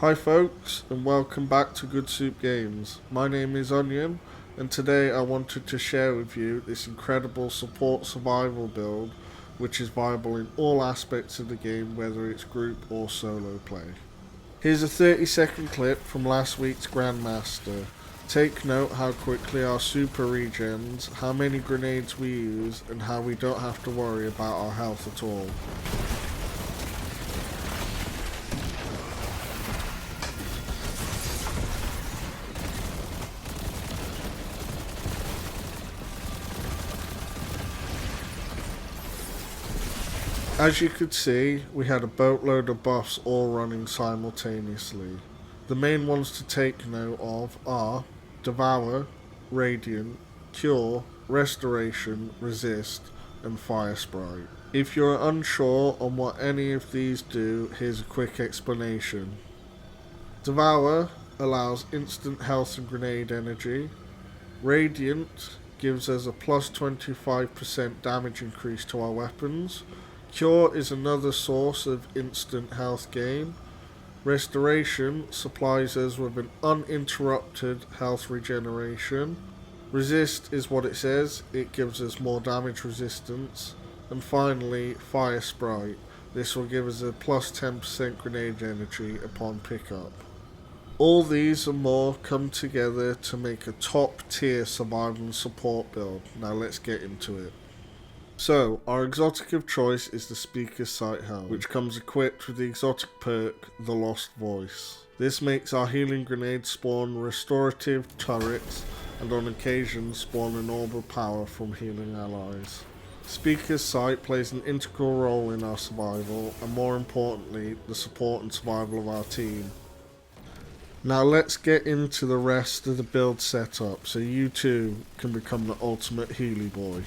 Hi folks, and welcome back to Good Soup Games. My name is Onion, and today I wanted to share with you this incredible support survival build which is viable in all aspects of the game, whether it's group or solo play. Here's a 30-second clip from last week's Grandmaster. Take note how quickly our super regens, how many grenades we use, and how we don't have to worry about our health at all. As you could see, we had a boatload of buffs all running simultaneously. The main ones to take note of are Devour, Radiant, Cure, Restoration, Resist, and Fire Sprite. If you're unsure on what any of these do, here's a quick explanation. Devour allows instant health and grenade energy. Radiant gives us a plus 25% damage increase to our weapons. Cure is another source of instant health gain. Restoration supplies us with an uninterrupted health regeneration. Resist is what it says, it gives us more damage resistance. And finally, Fire Sprite. This will give us a plus 10% grenade energy upon pickup. All these and more come together to make a top tier survival and support build. Now let's get into it. So, our exotic of choice is the Speaker's Sight Helm, which comes equipped with the exotic perk, The Lost Voice. This makes our healing grenades spawn restorative turrets, and on occasion spawn an orb of power from healing allies. Speaker's Sight plays an integral role in our survival, and more importantly, the support and survival of our team. Now let's get into the rest of the build setup, so you too can become the ultimate Healy boy.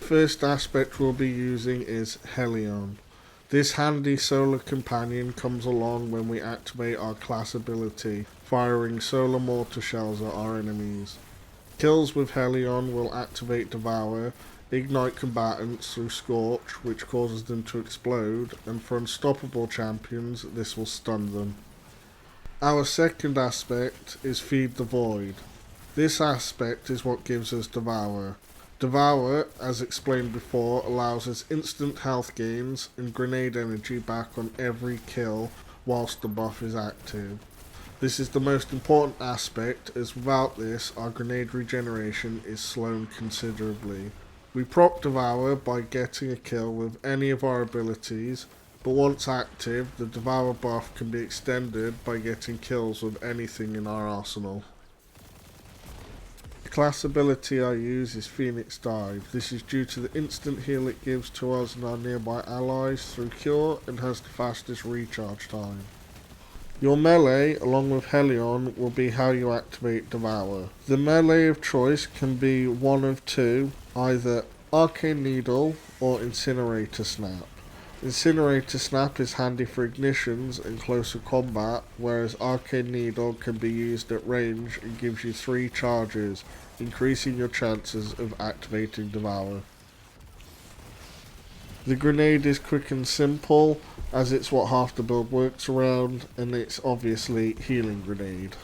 First aspect we'll be using is Helion. This handy solar companion comes along when we activate our class ability, firing solar mortar shells at our enemies. Kills with Helion will activate Devour, ignite combatants through Scorch, which causes them to explode, and for unstoppable champions this will stun them. Our second aspect is Feed the Void. This aspect is what gives us Devour. Devour, as explained before, allows us instant health gains and grenade energy back on every kill whilst the buff is active. This is the most important aspect, as without this our grenade regeneration is slowed considerably. We proc Devour by getting a kill with any of our abilities, but once active the Devour buff can be extended by getting kills with anything in our arsenal. The class ability I use is Phoenix Dive. This is due to the instant heal it gives to us and our nearby allies through Cure, and has the fastest recharge time. Your melee, along with Helion, will be how you activate Devour. The melee of choice can be one of two, either Arcane Needle or Incinerator Snap. Incinerator Snap is handy for ignitions and closer combat, whereas Arcane Needle can be used at range and gives you 3 charges, increasing your chances of activating Devour. The grenade is quick and simple, as it's what half the build works around, and it's obviously Healing Grenade.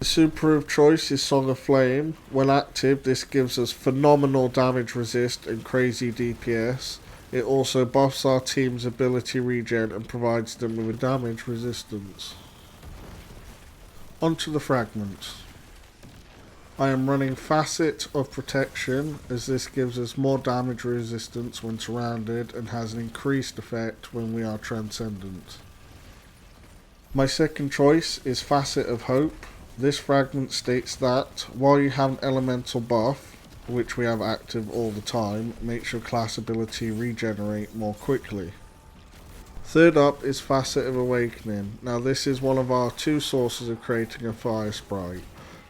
The super of choice is Song of Flame. When active, this gives us phenomenal damage resist and crazy DPS. It also buffs our team's ability regen and provides them with a damage resistance. Onto the Fragments. I am running Facet of Protection, as this gives us more damage resistance when surrounded and has an increased effect when we are transcendent. My second choice is Facet of Hope. This fragment states that, while you have an elemental buff, which we have active all the time, makes your class ability regenerate more quickly. Third up is Facet of Awakening. Now this is one of our 2 sources of creating a Fire Sprite.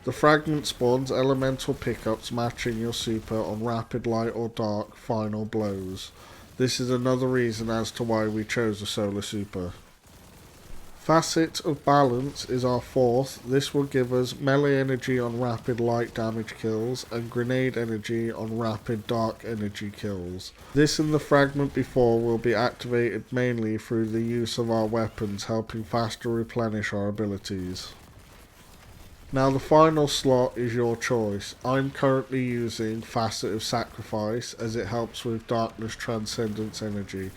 The fragment spawns elemental pickups matching your super on Rapid Light or Dark final blows. This is another reason as to why we chose a solar super. Facet of Balance is our fourth. This will give us melee energy on rapid light damage kills and grenade energy on rapid dark energy kills. This and the fragment before will be activated mainly through the use of our weapons, helping faster replenish our abilities. Now the final slot is your choice. I'm currently using Facet of Sacrifice as it helps with Darkness Transcendence energy.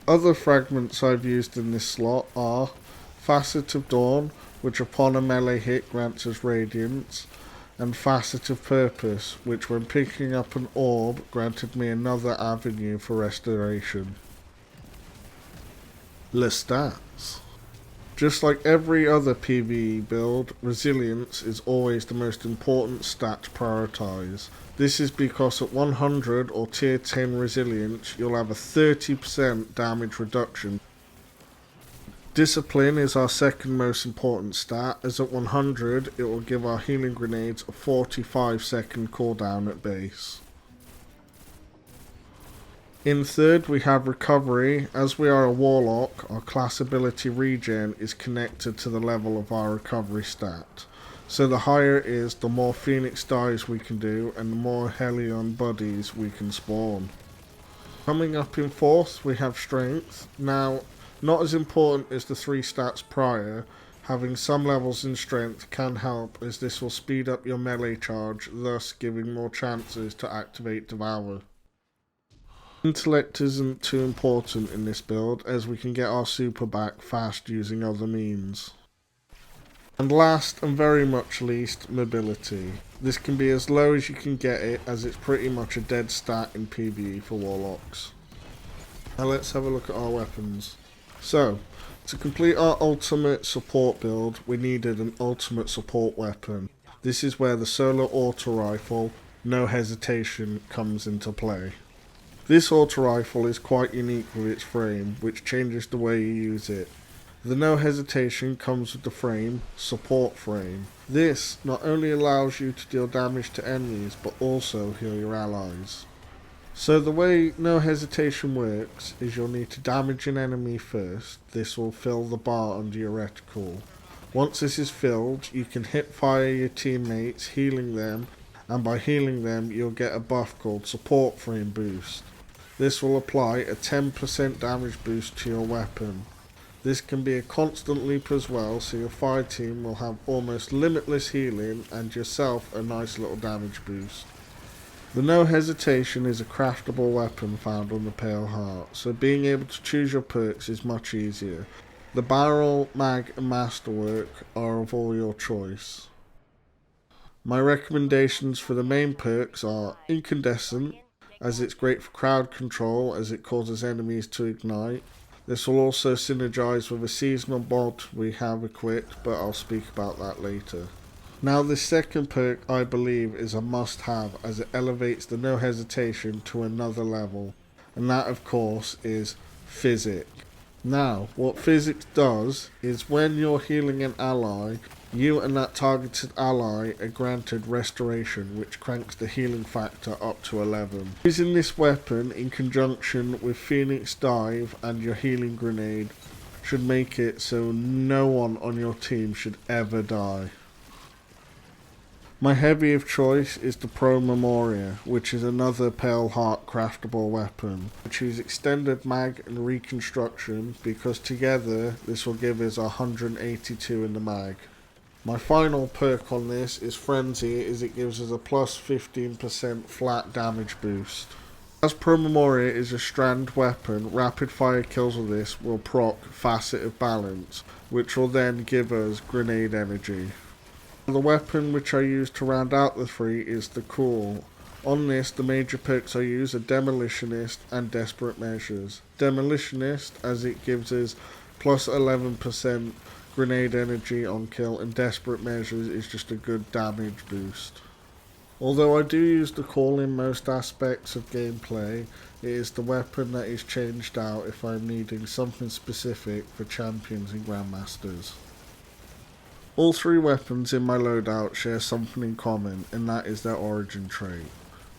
Other fragments I've used in this slot are Facet of Dawn, which upon a melee hit grants us Radiance, and Facet of Purpose, which when picking up an orb granted me another avenue for restoration. Le stats. Just like every other PvE build, Resilience is always the most important stat to prioritise. This is because at 100 or tier 10 Resilience, you'll have a 30% damage reduction. Discipline is our second most important stat, as at 100 it will give our healing grenades a 45-second cooldown at base. In third we have Recovery. As we are a Warlock, our class ability Regen is connected to the level of our recovery stat. So the higher it is, the more Phoenix dives we can do and the more Helion buddies we can spawn. Coming up in fourth we have Strength. Now, not as important as the three stats prior, having some levels in Strength can help as this will speed up your melee charge, thus giving more chances to activate Devour. Intellect isn't too important in this build as we can get our super back fast using other means. And last and very much least, Mobility. This can be as low as you can get it as it's pretty much a dead stat in PvE for Warlocks. Now let's have a look at our weapons. So, to complete our ultimate support build we needed an ultimate support weapon. This is where the solar auto rifle, no hesitation, comes into play. This auto rifle is quite unique with its frame, which changes the way you use it. The no hesitation comes with the frame, support frame. This not only allows you to deal damage to enemies, but also heal your allies. So the way no hesitation works is you'll need to damage an enemy first. This will fill the bar under your reticle. Once this is filled, you can hip fire your teammates, healing them, and by healing them you'll get a buff called Support Frame Boost. This will apply a 10% damage boost to your weapon. This can be a constant loop as well, so your fire team will have almost limitless healing and yourself a nice little damage boost. The no hesitation is a craftable weapon found on the Pale Heart, so being able to choose your perks is much easier. The barrel, mag and masterwork are of all your choice. My recommendations for the main perks are Incandescent, as it's great for crowd control as it causes enemies to ignite. This will also synergize with a seasonal mod we have equipped, but I'll speak about that later. Now this second perk I believe is a must have as it elevates the no hesitation to another level, and that of course is Physic. Now what Physic does is when you're healing an ally, you and that targeted ally are granted restoration, which cranks the healing factor up to 11. Using this weapon in conjunction with Phoenix Dive and your healing grenade should make it so no one on your team should ever die. My heavy of choice is the Pro Memoria, which is another Pale Heart craftable weapon. I choose Extended Mag and Reconstruction because together this will give us 182 in the mag. My final perk on this is Frenzy, as it gives us a plus 15% flat damage boost. As Pro Memoria is a strand weapon, rapid fire kills with this will proc Facet of Balance, which will then give us grenade energy. The weapon which I use to round out the three is the Cool. On this, the major perks I use are Demolitionist and Desperate Measures. Demolitionist, as it gives us plus 11% grenade energy on kill, and Desperate Measures is just a good damage boost. Although I do use the Call in most aspects of gameplay, it is the weapon that is changed out if I'm needing something specific for champions and grandmasters. All three weapons in my loadout share something in common, and that is their origin trait.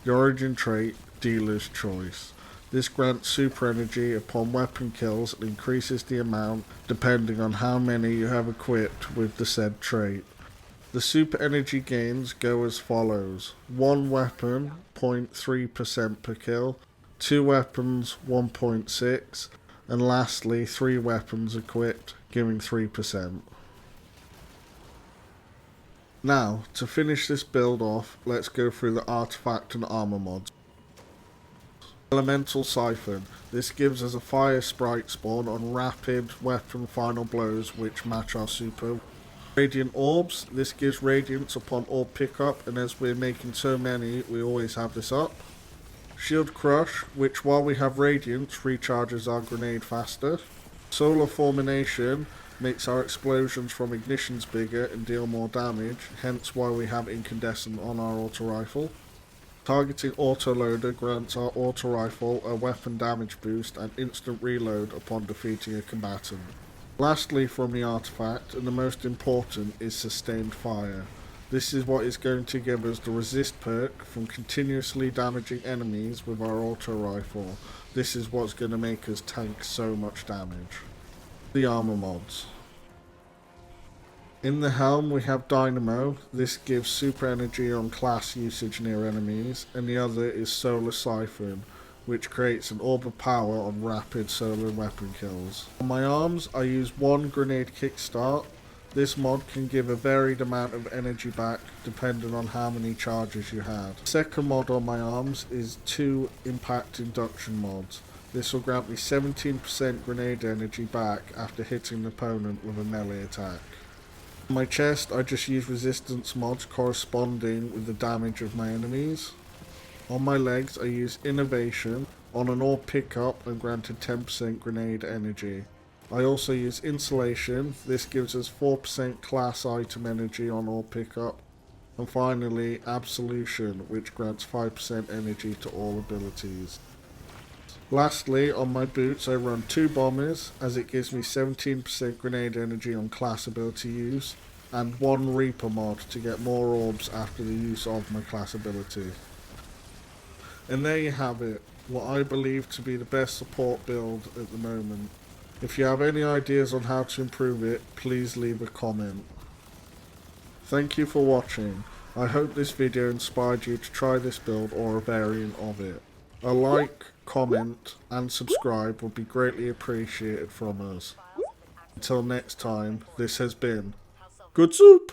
The origin trait, Dealer's Choice. This grants super energy upon weapon kills and increases the amount depending on how many you have equipped with the said trait. The super energy gains go as follows: 1 weapon 0.3% per kill, 2 weapons 1.6, and lastly 3 weapons equipped giving 3%. Now, to finish this build off, let's go through the artifact and armor mods. Elemental Siphon. This gives us a fire sprite spawn on rapid weapon final blows which match our super. Radiant Orbs. This gives radiance upon orb pickup, and as we're making so many, we always have this up. Shield Crush, which while we have radiance, recharges our grenade faster. Solar Fulmination makes our explosions from ignitions bigger and deal more damage, hence why we have incandescent on our auto rifle. Targeting Autoloader grants our auto rifle a weapon damage boost and instant reload upon defeating a combatant. Lastly from the artifact, and the most important, is Sustained Fire. This is what is going to give us the resist perk from continuously damaging enemies with our auto rifle. This is what's going to make us tank so much damage. The armor mods. In the helm we have Dynamo. This gives super energy on class usage near enemies, and the other is Solar Siphon, which creates an orb of power on rapid solar weapon kills. On my arms I use 1 grenade kickstart. This mod can give a varied amount of energy back depending on how many charges you have. The second mod on my arms is 2 impact induction mods. This will grant me 17% grenade energy back after hitting an opponent with a melee attack. On my chest I just use resistance mods corresponding with the damage of my enemies. On my legs I use Innovation. On an orb pickup I'm granted 10% grenade energy. I also use Insulation. This gives us 4% class item energy on orb pickup. And finally Absolution, which grants 5% energy to all abilities. Lastly, on my boots I run 2 bombers, as it gives me 17% grenade energy on class ability use, and 1 Reaper mod to get more orbs after the use of my class ability. And there you have it, what I believe to be the best support build at the moment. If you have any ideas on how to improve it, please leave a comment. Thank you for watching. I hope this video inspired you to try this build or a variant of it. A like, comment and subscribe would be greatly appreciated from us. Until next time, this has been Good Soup!